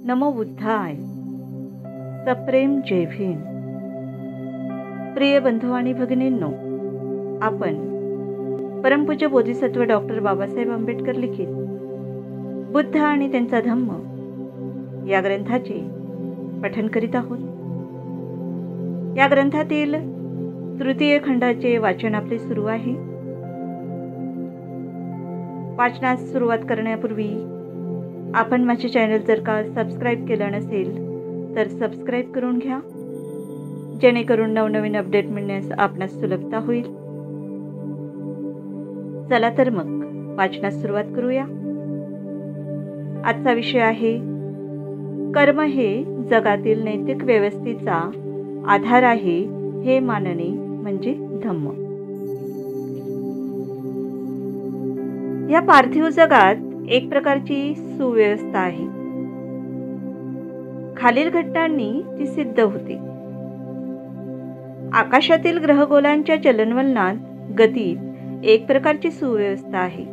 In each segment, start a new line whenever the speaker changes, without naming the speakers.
नमो बुद्धाय. सप्रेम जय भीम. प्रिय बंधू आणि भगिनींनो, आपण परमपूज्य बोधिसत्व डॉक्टर बाबासाहेब आंबेडकर लिखित बुद्ध आणि त्यांचा धम्म या ग्रंथाचे पठन करीत आहोत. या ग्रंथातील तृतीय खंडाचे वाचन आपले सुरू आहे. वाचनास सुरुवात करण्यापूर्वी आपण माझे चॅनल जर का सबस्क्राईब केलं नसेल तर सबस्क्राईब करून घ्या, जेणेकरून नवनवीन अपडेट मिळण्यास आपणास सुलभता होईल. चला तर मग वाचनास सुरुवात करूया. आजचा विषय आहे कर्म हे जगातील नैतिक व्यवस्थेचा आधार आहे हे मानणे म्हणजे धम्म. या पार्थिव जगात एक प्रकारची सुव्यवस्था आहे. खालील घटनांनी ती सिद्ध होते. आकाशातील ग्रहगोलांच्या चलनवलनात गतीत एक प्रकारची सुव्यवस्था आहे.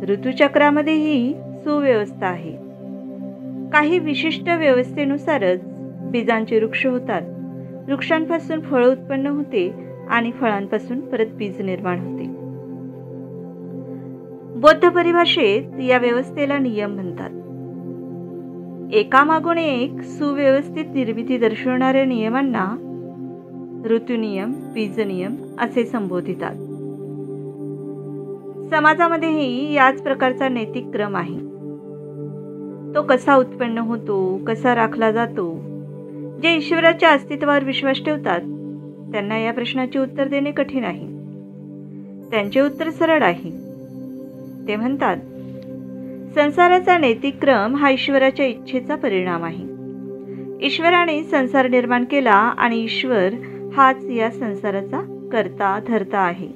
ऋतुचक्रामध्येही सुव्यवस्था आहे. काही विशिष्ट व्यवस्थेनुसारच बीजांचे वृक्ष होतात. वृक्षांपासून फळ उत्पन्न होते आणि फळांपासून परत बीज निर्माण होते. बौद्ध परिभाषेत या व्यवस्थेला नियम म्हणतात. एकामागून एक सुव्यवस्थित निर्मिती दर्शवणाऱ्या नियमांना ऋतुनियम, बीजनियम असे संबोधितात. समाजामध्येही याच प्रकारचा नैतिक क्रम आहे. तो कसा उत्पन्न होतो, कसा राखला जातो? जे ईश्वराच्या अस्तित्वावर विश्वास ठेवतात त्यांना या प्रश्नाचे उत्तर देणे कठीण आहे. त्यांचे उत्तर सरळ आहे. ते म्हणतात, संसाराचा नैतिक क्रम हा ईश्वराच्या इच्छेचा परिणाम आहे. ईश्वराने संसार निर्माण केला आणि ईश्वर हाच या संसाराचा कर्ता धर्ता आहे.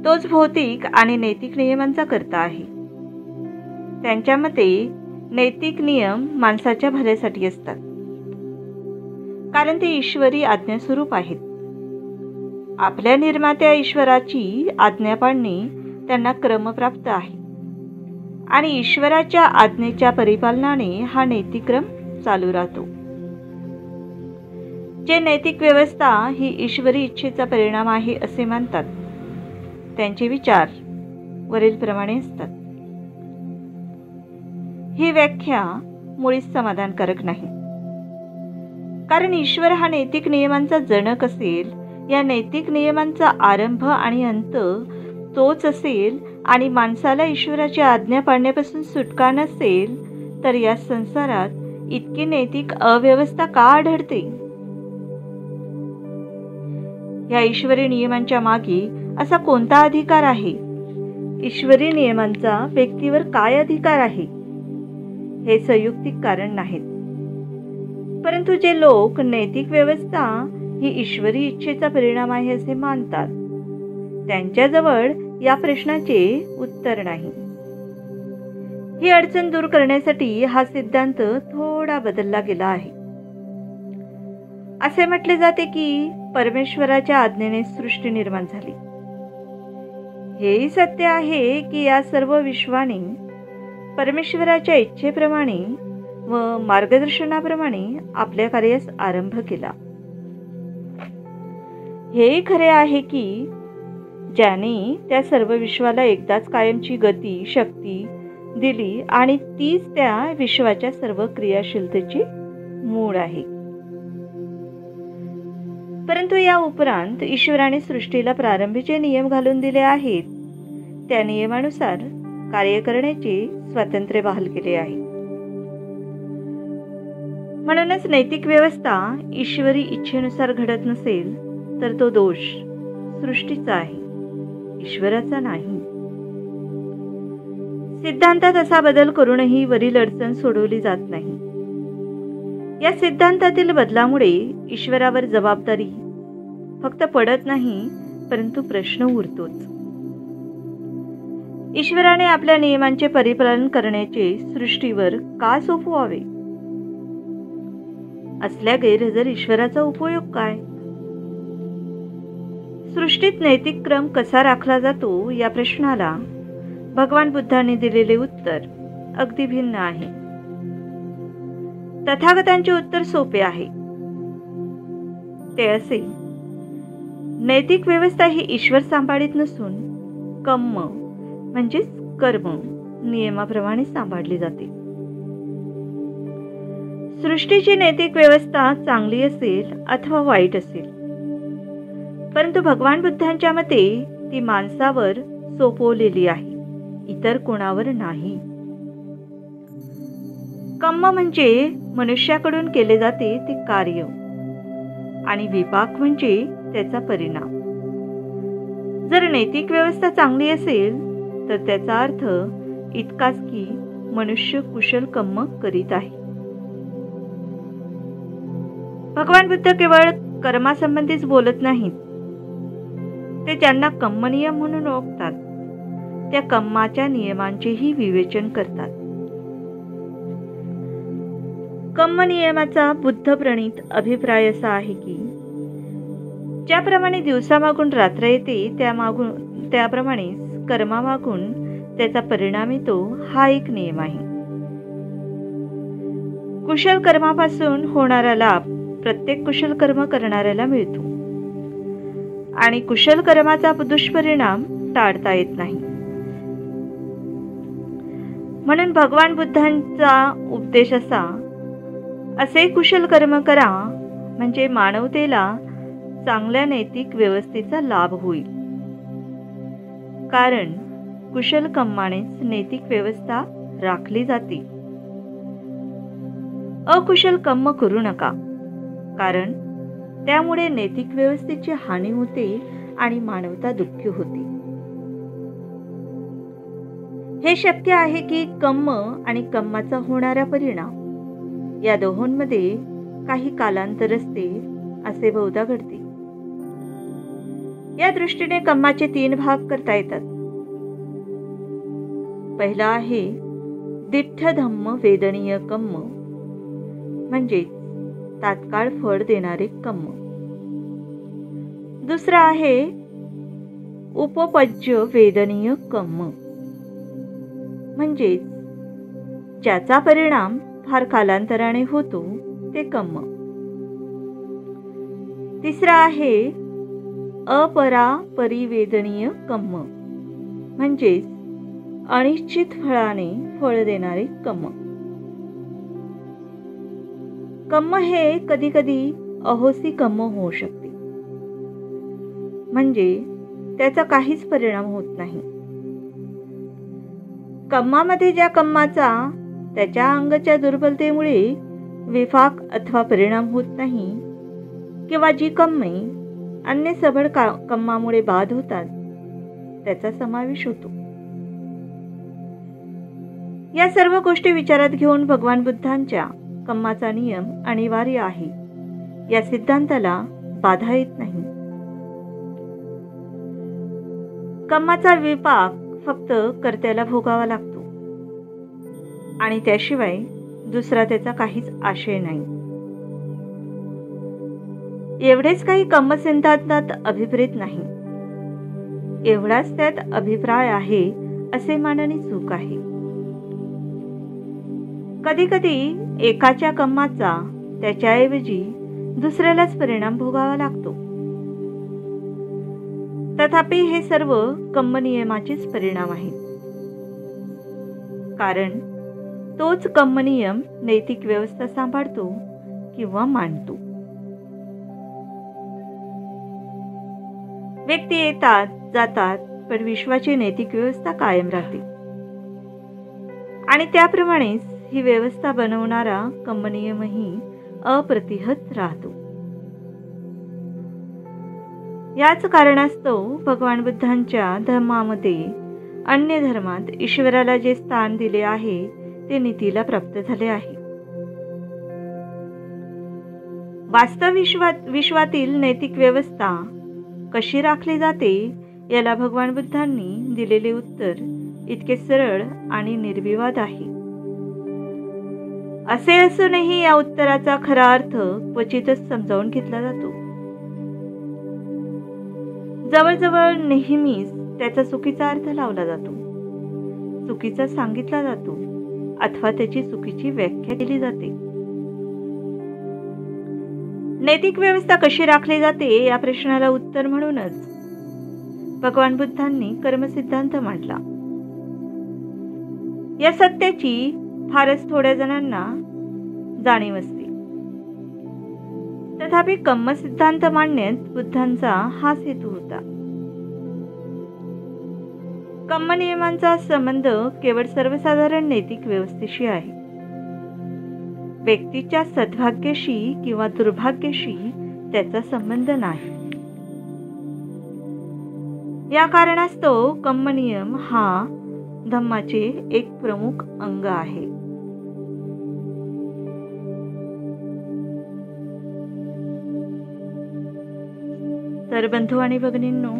तोच भौतिक आणि नैतिक नियमांचा कर्ता आहे. त्यांच्या मते नैतिक नियम माणसाच्या भल्यासाठी असतात, कारण ते ईश्वरी आज्ञास्वरूप आहेत. आपल्या निर्मात्या ईश्वराची आज्ञा पाळणे त्यांना क्रमप्राप्त आहे आणि ईश्वराच्या आज्ञेच्या परिपालनाने हा नैतिक क्रम चालू राहतो. जे नैतिक व्यवस्था ही ईश्वरी इच्छेचा परिणाम आहे असे मानतात त्यांचे विचार वरील प्रमाणे असतात. ही व्याख्या मुळीच समाधानकारक नाही, कारण ईश्वर हा नैतिक नियमांचा जनक असेल, या नैतिक नियमांचा आरंभ आणि अंत तोच असेल आणि माणसाला ईश्वराची आज्ञा पाळण्यापासून सुटका नसेल तर या संसारात इतकी नैतिक अव्यवस्था का आढळते? या ईश्वरी नियमांच्या मागे असा कोणता अधिकार आहे? ईश्वरी नियमांचा व्यक्तीवर काय अधिकार आहे? हे संयुक्तिक कारण नाहीत. परंतु जे लोक नैतिक व्यवस्था ही ईश्वरी इच्छेचा परिणाम आहे असे मानतात त्यांच्याजवळ या प्रश्नाचे उत्तर नाही. ही अडचण दूर करण्यासाठी हा सिद्धांत थोडा बदलला गेला आहे. असे म्हटले जाते की परमेश्वराच्या आज्ञेने सृष्टी निर्माण झाली. हेही सत्य आहे की या सर्व विश्वाने परमेश्वराच्या इच्छेप्रमाणे व मार्गदर्शनाप्रमाणे आपल्या कार्यास आरंभ केला. हेही खरे आहे की ज्याने त्या सर्व विश्वाला एकदाच कायमची गती, शक्ती दिली आणि तीच त्या विश्वाच्या सर्व क्रियाशीलतेचे मूळ आहे. परंतु या उपरांत ईश्वराने सृष्टीला प्रारंभीचे नियम घालून दिले आहेत. त्या नियमानुसार कार्य करण्याचे स्वातंत्र्य बहाल केले आहे. म्हणूनच नैतिक व्यवस्था ईश्वरी इच्छेनुसार घडत नसेल तर तो दोष सृष्टीचा आहे, ईश्वराचा नाही. सिद्धांतात असा बदल करूनही वरील अडचण सोडवली जात नाही. या सिद्धांतातील बदलामुळे ईश्वरावर जबाबदारी फक्त पडत नाही, परंतु प्रश्न उरतोच. ईश्वराने आपल्या नियमांचे परिपालन करण्याचे सृष्टीवर का सोपवावे? असल्या गैरहजर ईश्वराचा उपयोग काय? सृष्टीत नैतिक क्रम कसा राखला जातो या प्रश्नाला भगवान बुद्धांनी दिलेले उत्तर अगदी भिन्न आहे. तथागतांचे उत्तर सोपे आहे. ते असे: नैतिक व्यवस्था ही ईश्वर सांभाळीत नसून कर्म म्हणजेच कर्म नियमाप्रमाणे सांभाळली जाते. सृष्टीची नैतिक व्यवस्था चांगली असेल अथवा वाईट असेल, परंतु भगवान बुद्धांच्या मते ती माणसावर सोपवलेली आहे, इतर कोणावर नाही. कर्म म्हणजे मनुष्याकडून केले जाते ते कार्य आणि विपाक म्हणजे त्याचा परिणाम. जर नैतिक व्यवस्था चांगली असेल तर त्याचा अर्थ इतकाच की मनुष्य कुशल कर्म करीत आहे. भगवान बुद्ध केवळ कर्मासंबंधीच बोलत नाहीत. ते ज्यांना कर्मनियम म्हणून ओळखतात त्या कर्माच्या नियमांचेही विवेचन करतात. कर्मनियमाचा बुद्धप्रणीत अभिप्राय असा आहे की ज्याप्रमाणे दिवसामागून रात्र येते त्याप्रमाणे कर्मामागून त्याचा परिणाम येतो, हा एक नियम आहे. कुशल कर्मापासून होणारा लाभ प्रत्येक कुशल कर्म करणाऱ्याला मिळतो आणि कुशल कर्माचा दुष्परिणाम टाळता येत नाही. म्हणून भगवान बुद्धांचा उपदेश असे कुशल कर्म करा म्हणजे मानवतेला चांगल्या नैतिक व्यवस्थेचा लाभ होईल. कारण कुशल कर्मानेच नैतिक व्यवस्था राखली जाते. अकुशल कर्म करू नका, कारण त्यामुळे नैतिक व्यवस्थेची हानी होते आणि मानवता दुःखी होते. हे शक्य आहे की कर्म आणि कर्माचा होणारा परिणाम या दोहोंमध्ये काही कालांतर असते असे बहुधा घडते. या दृष्टीने कर्माचे 3 भाग करता येतात. पहिला आहे दिठ्ठ धम्म वेदनीय कर्म म्हणजे तात्काळ फळ देणारे कर्म. दुसरा आहे उपपज्य वेदनीय कर्म म्हणजे ज्याचा परिणाम फार कालांतराने होतो ते कर्म. तिसरा आहे अपरापरिवेदनीय कर्म म्हणजे अनिश्चित फळाने फळ देणारे कर्म. कर्म हे कधी कधी अहोसी कर्म होऊ शकते, म्हणजे त्याचा काहीच परिणाम होत नाही. कर्मामध्ये ज्या कर्माचा त्याच्या अंगाच्या दुर्बलतेमुळे विपाक अथवा परिणाम होत नाही किंवा जी कर्मे अन्य सबळ कर्मामुळे बाद होतात त्याचा समावेश होतो. या सर्व गोष्टी विचारात घेऊन भगवान बुद्धांच्या कर्माचा नियम अनिवार्य आहे या सिद्धांताला बाधा येत नाही. कर्माचा विपाक फक्त कर्त्याला भोगावा लागतो आणि त्याशिवाय दुसरा त्याचा काहीच आशय नाही. एवढेच काही कर्मसिद्धांतात अभिप्रेत नाही, एवढाच त्यात अभिप्राय आहे असे मानणे चूक आहे. कधी कधी एकाच्या कर्माचा त्याच्याऐवजी दुसऱ्यालाच परिणाम भोगावा लागतो. तथापि हे सर्व कर्मनियमाचेच परिणाम आहेत, कारण तोच कर्मनियम नैतिक व्यवस्था सांभाळतो किंवा मांडतो. व्यक्ती येतात जातात, पण विश्वाची नैतिक व्यवस्था कायम राहते आणि त्याप्रमाणेच ही व्यवस्था बनवणारा कर्मनियमही अप्रतिहत राहतो. याच कारणास्तव भगवान बुद्धांच्या धर्मामध्ये अन्य धर्मात ईश्वराला जे स्थान दिले आहे ते नीतीला प्राप्त झाले आहे. वास्तव विश्वातील नैतिक व्यवस्था कशी राखली जाते याला भगवान बुद्धांनी दिलेले उत्तर इतके सरळ आणि निर्विवाद आहे. असे असूनही या उत्तराचा खरा अर्थ क्वचितच समजावून घेतला जातो. जवळजवळ नेहमीच त्याचा चुकीचा अर्थ लावला जातो, चुकीचा सांगितला जातो अथवा त्याची चुकीची व्याख्या केली जाते. नैतिक व्यवस्था कशी राखली जाते या प्रश्नाला उत्तर म्हणूनच भगवान बुद्धांनी कर्मसिद्धांत मांडला. या सत्याची फारच थोड्या जणांना जाणीव असते. तथापि कर्मसिद्धांत मांडण्यात बुद्धांचा हाच हेतू होता. कर्मनियमांचा संबंध केवळ सर्वसाधारण नैतिक व्यवस्थेशी आहे. व्यक्तीच्या सद्भाग्याशी किंवा दुर्भाग्याशी त्याचा संबंध नाही. या कारणास्तव कर्मनियम हा धम्माचे एक प्रमुख अंग आहे. तर बंधू आणि भगिनींनो,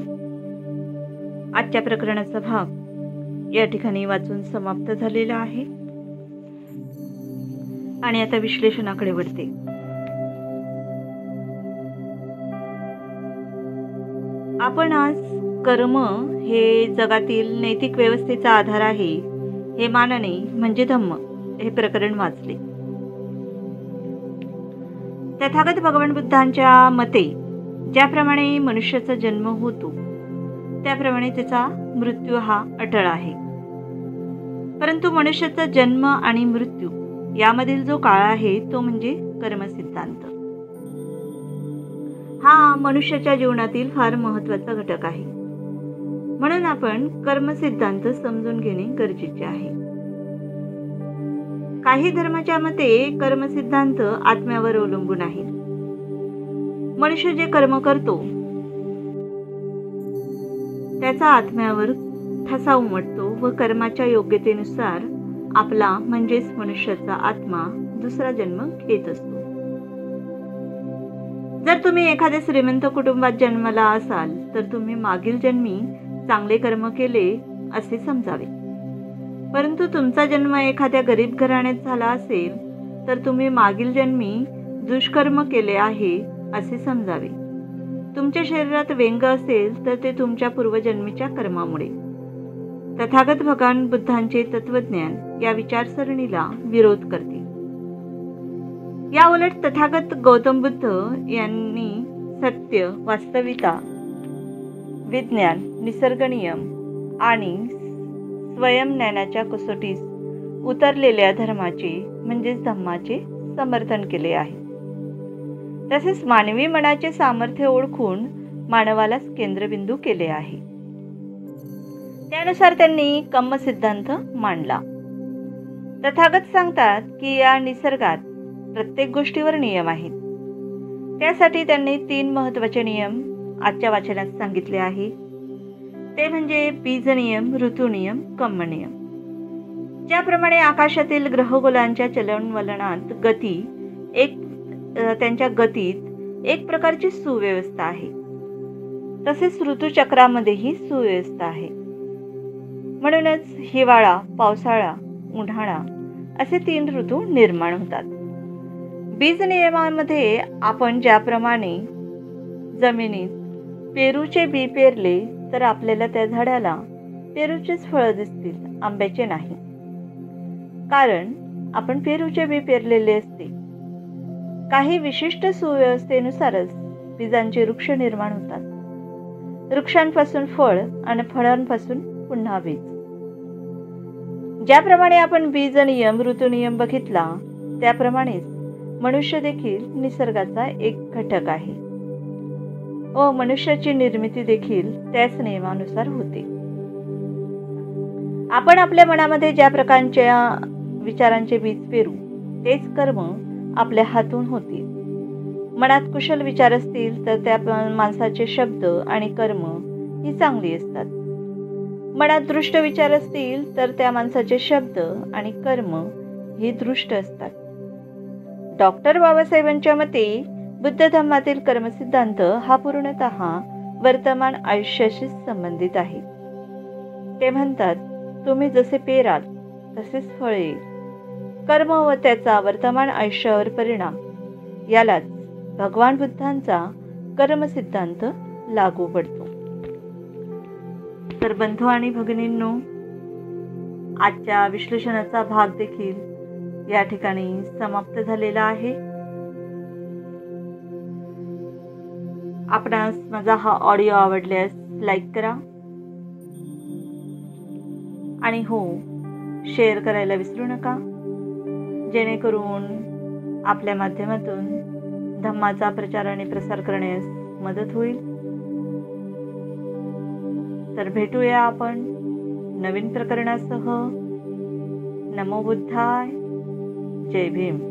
आजच्या प्रकरणाचा भाग या ठिकाणी वाचून समाप्त झालेला आहे आणि आता विश्लेषणाकडे वळते. आपण आज कर्म हे जगातील नैतिक व्यवस्थेचा आधार आहे हे मानणे म्हणजे धम्म हे प्रकरण वाचले. तथागत भगवान बुद्धांच्या मते ज्याप्रमाणे मनुष्याचा जन्म होतो त्याप्रमाणे त्याचा मृत्यू हा अटळ आहे. परंतु मनुष्याचा जन्म आणि मृत्यू यामधील जो काळ आहे तो म्हणजे कर्मसिद्धांत. हा मनुष्याच्या जीवनातील फार महत्त्वाचा घटक आहे. म्हणून आपण कर्मसिद्धांत समजून घेणे गरजेचे आहे. काही धर्माच्या मते कर्मसिद्धांत आत्म्यावर अवलंबून आहे. मनुष्य जे कर्म करतो त्याचा आत्म्यावर ठसा उमटतो व कर्माच्या योग्यतेनुसार आपला म्हणजेच मनुष्याचा आत्मा दुसरा जन्म घेत असतो. जर तुम्ही एखाद्या श्रीमंत कुटुंबात जन्मला असाल तर तुम्ही मागील जन्मी चांगले कर्म केले असे समजावे. परंतु तुमचा जन्म एखाद्या गरीब घराण्यात झाला असेल तर तुम्ही मागील जन्मी दुष्कर्म केले आहे असे समजावे. तुमच्या शरीरात व्यंग असेल तर ते तुमच्या पूर्वजन्मीच्या कर्मामुळे. तथागत भगवान बुद्धांचे तत्वज्ञान या विचारसरणीला विरोध करते. या उलट तथागत गौतम बुद्ध यांनी सत्य, वास्तविकता, विज्ञान, निसर्गनियम आणि स्वयंज्ञानाच्या कसोटीस उतरलेल्या धर्माचे म्हणजेच धम्माचे समर्थन केले आहे. तसेच मानवी मनाचे सामर्थ्य ओळखून मानवालाच केंद्रबिंदू केले आहे. त्यानुसार त्यांनी कर्मसिद्धांत मांडला. तथागत सांगतात की या निसर्गात प्रत्येक गोष्टीवर नियम आहेत. त्यासाठी त्यांनी 3 महत्त्वाचे नियम आजच्या वाचनात सांगितले आहे. ते म्हणजे बीजनियम, ऋतुनियम, कर्मनियम. ज्याप्रमाणे आकाशातील ग्रहगोलांच्या चलनवलनात त्यांच्या गतीत एक प्रकारची सुव्यवस्था आहे, तसेच ऋतुचक्रामध्येही सुव्यवस्था आहे. म्हणूनच हिवाळा, पावसाळा, उन्हाळा असे 3 ऋतू निर्माण होतात. बीज नियमामध्ये आपण ज्याप्रमाणे जमिनीत पेरूचे बी पेरले तर आपल्याला त्या झाडाला पेरूचेच फळं दिसतील, आंब्याचे नाही. कारण आपण पेरूचे बी पेरलेले असते. काही विशिष्ट सुव्यवस्थेनुसारच बीजांचे वृक्ष निर्माण होतात. वृक्षांपासून फळ आणि फळांपासून पुन्हा बीज. ज्याप्रमाणे आपण बीज नियम, ऋतुनियम बघितला त्याप्रमाणेच मनुष्य देखील निसर्गाचा एक घटक आहे व मनुष्याची निर्मिती देखील त्याच नियमानुसार होते. आपण आपल्या मनामध्ये ज्या प्रकारच्या विचारांचे बीज पेरू तेच कर्म आपल्या हातून होतील. मनात कुशल विचार असतील तर त्या माणसाचे शब्द आणि कर्म ही चांगली असतात. मनात दृष्ट विचार असतील तर त्या माणसाचे शब्द आणि कर्म ही दृष्ट असतात. डॉक्टर बाबासाहेबांच्या मते बुद्ध धम्मातील कर्मसिद्धांत हा पूर्णतः वर्तमान आयुष्याशी संबंधित आहे. ते म्हणतात, तुम्ही जसे पेराल तसेच फळ येईल. कर्म व त्याचा वर्तमान आयुष्यावर परिणाम यालाच भगवान बुद्धांचा कर्मसिद्धांत लागू पडतो. तर बंधू आणि भगिनींनो, आजच्या विश्लेषणाचा भाग देखील या ठिकाणी समाप्त झालेला आहे. आपणास माझा हा ऑडिओ आवडल्यास लाईक करा आणि हो, शेअर करायला विसरू नका, जेणेकरून आपल्या माध्यमातून धम्माचा प्रचार आणि प्रसार करण्यास मदत होईल. तर भेटूया आपण नवीन प्रकरणासह. नमो बुद्धाय. जय भीम.